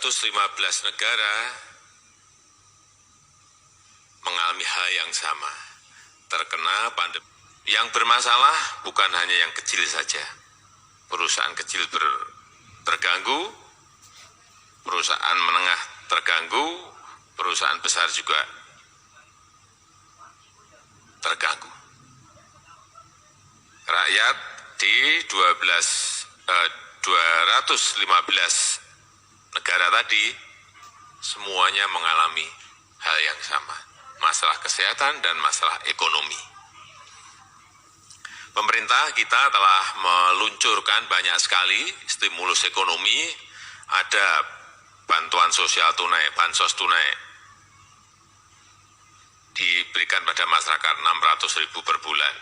negara mengalami hal yang sama, terkena pandemi. Yang bermasalah bukan hanya yang kecil saja. Perusahaan kecil terganggu, perusahaan menengah terganggu, perusahaan besar juga terganggu. Rakyat di 215 negara tadi semuanya mengalami hal yang sama, masalah kesehatan dan masalah ekonomi. Pemerintah kita telah meluncurkan banyak sekali stimulus ekonomi, ada bantuan sosial tunai, bansos tunai, diberikan pada masyarakat 600.000 per bulan.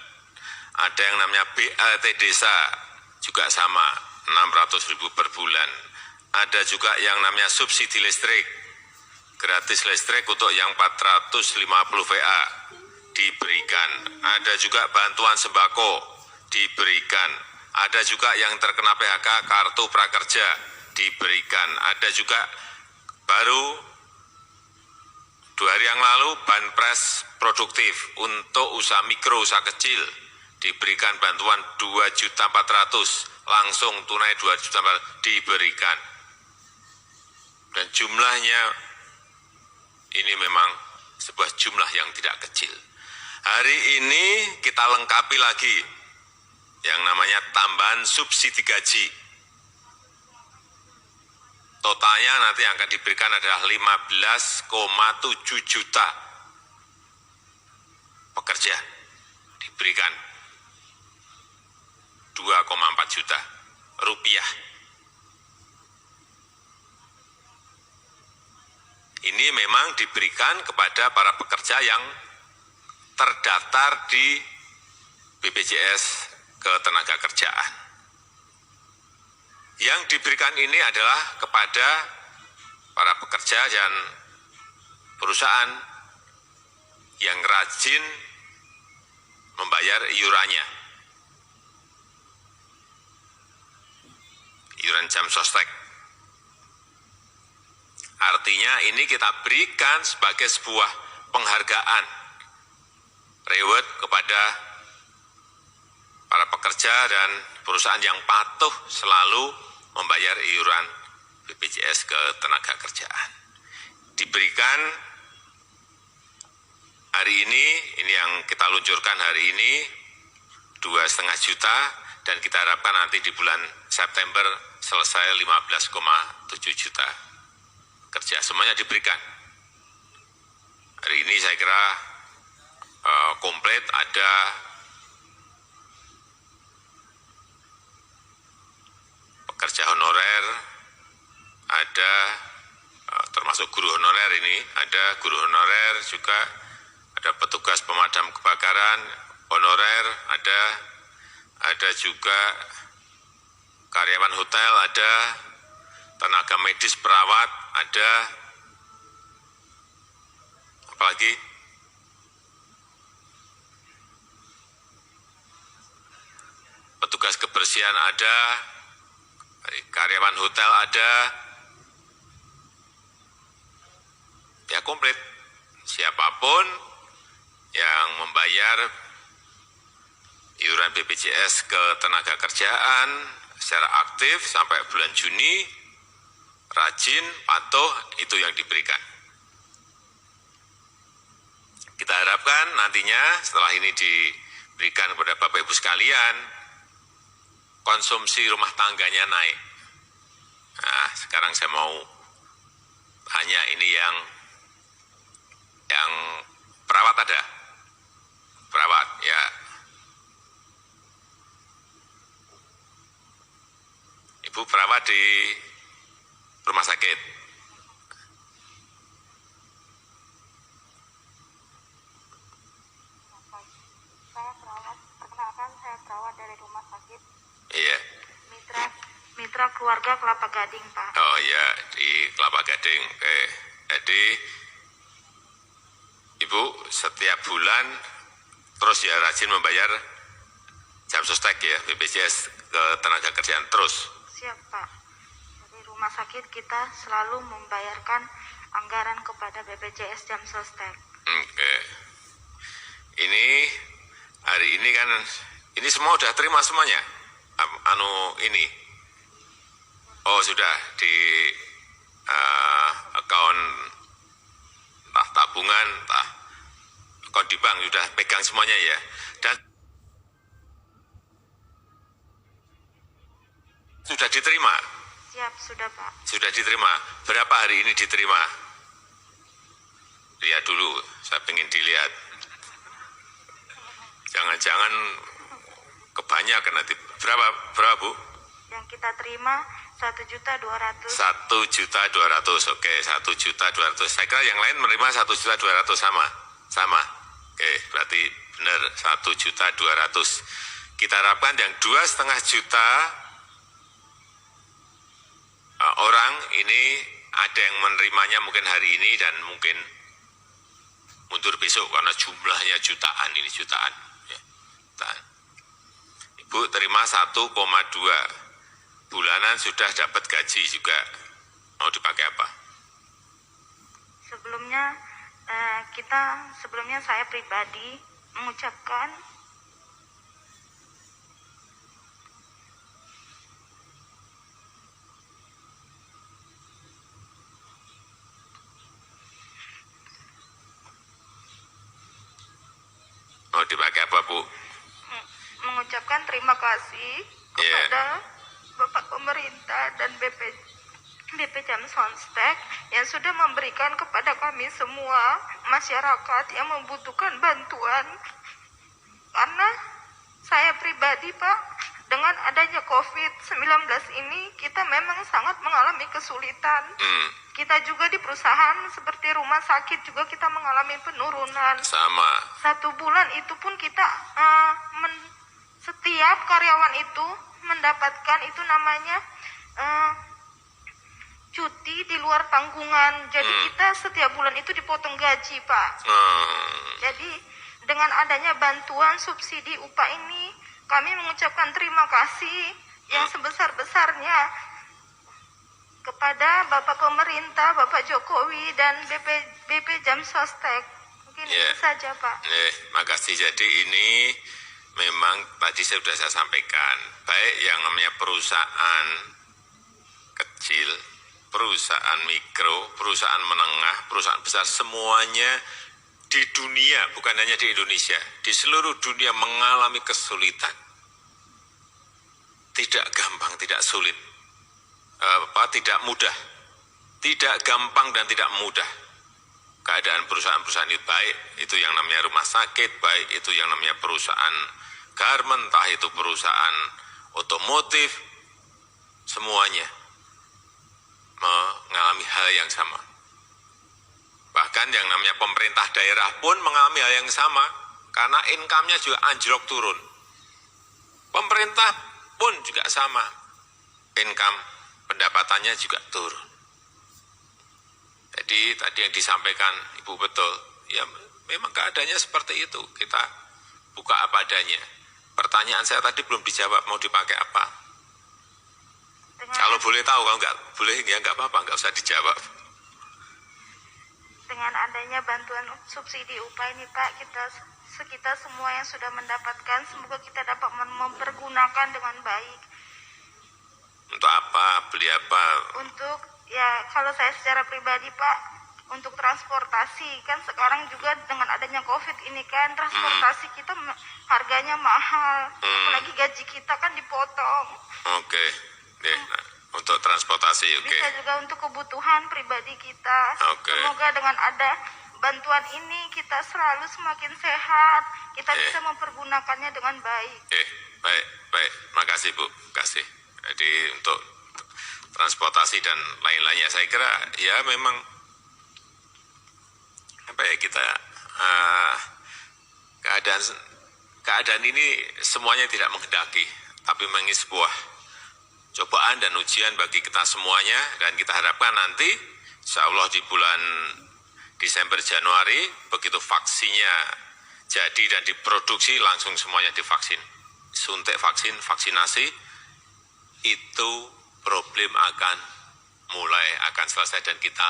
Ada yang namanya BLT Desa, juga sama, 600.000 per bulan. Ada juga yang namanya subsidi listrik, gratis listrik untuk yang 450 VA diberikan. Ada juga bantuan sembako diberikan. Ada juga yang terkena PHK kartu prakerja diberikan. Ada juga baru 2 hari yang lalu banpres produktif untuk usaha mikro, usaha kecil diberikan bantuan 2.400.000 langsung tunai 2.400.000 diberikan. Dan jumlahnya ini memang sebuah jumlah yang tidak kecil. Hari ini kita lengkapi lagi yang namanya tambahan subsidi gaji. Totalnya nanti yang akan diberikan adalah 15,7 juta pekerja, diberikan 2,4 juta rupiah. Ini memang diberikan kepada para pekerja yang terdaftar di BPJS Ketenagakerjaan. Yang diberikan ini adalah kepada para pekerja dan perusahaan yang rajin membayar iurannya, iuran jam sostek. Artinya ini kita berikan sebagai sebuah penghargaan, reward kepada para pekerja dan perusahaan yang patuh selalu membayar iuran BPJS Ketenagakerjaan. Diberikan hari ini yang kita luncurkan hari ini 2,5 juta dan kita harapkan nanti di bulan September selesai 15,7 juta kerja, semuanya diberikan. Hari ini saya kira komplit, ada pekerja honorer, ada termasuk guru honorer ini, ada guru honorer juga, ada petugas pemadam kebakaran honorer, ada juga karyawan hotel, ada tenaga medis perawat, ada apalagi petugas kebersihan ada, karyawan hotel ada, ya komplit. Siapapun yang membayar iuran BPJS Ketenagakerjaan secara aktif sampai bulan Juni, rajin, patuh, itu yang diberikan. Kita harapkan nantinya setelah ini diberikan kepada Bapak Ibu sekalian, konsumsi rumah tangganya naik. Nah, sekarang saya mau tanya ini yang perawat ada? Perawat, ya. Ibu perawat di rumah sakit. Saya perawat, perkenalkan saya perawat dari rumah sakit. Iya. Mitra keluarga Kelapa Gading, Pak. Oh iya, di Kelapa Gading. Oke. Jadi Ibu setiap bulan terus ya rajin membayar jam sostek ya, BPJS Ketenagakerjaan terus. Siap, Pak. Dari rumah sakit kita selalu membayarkan anggaran kepada BPJS Jam Sostek. Oke. Ini hari ini kan ini semua udah terima semuanya. Ini. Oh, sudah di akun entah tabungan, entah akun di bank sudah pegang semuanya ya. Dan sudah diterima. Siap, sudah Pak. Sudah diterima. Berapa hari ini diterima? Lihat dulu, saya pengen dilihat. Jangan-jangan kebanyakan nanti. Berapa Bu? Yang kita terima 1.200.000. 1.200.000, oke, 1.200.000. Saya kira yang lain menerima 1.200.000 sama. Oke, berarti benar 1.200.000. Kita harapkan yang 2,5 juta orang ini ada yang menerimanya mungkin hari ini dan mungkin mundur besok karena jumlahnya jutaan ini jutaan. Ya, jutaan. Ibu terima 1,2 bulanan sudah dapat gaji juga. Mau dipakai apa? Sebelumnya saya pribadi mengucapkan Mau dipakai apa, Bu? mengucapkan terima kasih kepada Bapak Pemerintah dan BP Jam Sostek yang sudah memberikan kepada kami semua masyarakat yang membutuhkan bantuan. Karena saya pribadi Pak, dengan adanya COVID-19 ini kita memang sangat mengalami kesulitan. Kita juga di perusahaan seperti rumah sakit juga kita mengalami penurunan. Sama. 1 bulan itu pun kita setiap karyawan itu mendapatkan itu namanya cuti di luar tanggungan. Jadi kita setiap bulan itu dipotong gaji Pak. Jadi dengan adanya bantuan subsidi upah ini kami mengucapkan terima kasih yang sebesar-besarnya kepada Bapak Pemerintah, Bapak Jokowi dan BP Jam Sostek. Mungkin itu saja Pak. Makasih. Jadi ini memang tadi sudah saya sampaikan, baik yang namanya perusahaan kecil, perusahaan mikro, perusahaan menengah, perusahaan besar, semuanya di dunia, bukan hanya di Indonesia, di seluruh dunia mengalami kesulitan. Tidak gampang, tidak sulit. Tidak mudah, tidak gampang dan tidak mudah. Keadaan perusahaan-perusahaan itu baik, itu yang namanya rumah sakit, baik itu yang namanya perusahaan garment, entah itu perusahaan otomotif, semuanya mengalami hal yang sama. Bahkan yang namanya pemerintah daerah pun mengalami hal yang sama, karena income-nya juga anjlok turun. Pemerintah pun juga sama, income pendapatannya juga turun. Jadi tadi yang disampaikan Ibu betul, ya memang keadaannya seperti itu. Kita buka apa adanya. Pertanyaan saya tadi belum dijawab, mau dipakai apa? Kalau boleh tahu, kalau nggak boleh ya nggak apa-apa, nggak usah dijawab. Dengan adanya bantuan subsidi upah ini Pak, kita semua yang sudah mendapatkan, semoga kita dapat mempergunakan dengan baik. Untuk apa? Beli apa? Untuk, ya kalau saya secara pribadi Pak, untuk transportasi, kan sekarang juga dengan adanya COVID ini kan, transportasi kita harganya mahal, apalagi gaji kita kan dipotong. Oke. Nah, untuk transportasi, oke. Bisa juga untuk kebutuhan pribadi kita. Semoga dengan ada bantuan ini kita selalu semakin sehat, kita bisa mempergunakannya dengan baik. Baik. Makasih Bu, kasih. Jadi untuk transportasi dan lain-lainnya, saya kira ya memang apa ya, kita keadaan ini semuanya tidak menghendaki, tapi menjadi sebuah cobaan dan ujian bagi kita semuanya, dan kita harapkan nanti insya Allah di bulan Desember Januari begitu vaksinnya jadi dan diproduksi langsung semuanya divaksin, suntik vaksin, vaksinasi, itu problem akan mulai akan selesai dan kita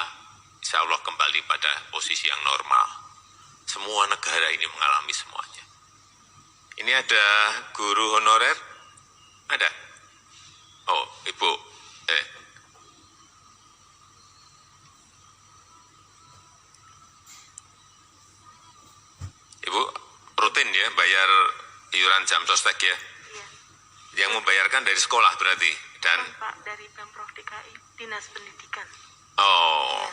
insya Allah kembali pada posisi yang normal. Semua negara ini mengalami semuanya. Ini ada guru honorer? Ada? Oh, Ibu. Ibu, rutin ya bayar iuran jam sostek ya? Iya. Yang membayarkan dari sekolah berarti? Dan Pak, dari Pemprov DKI, Dinas Pendidikan. oh,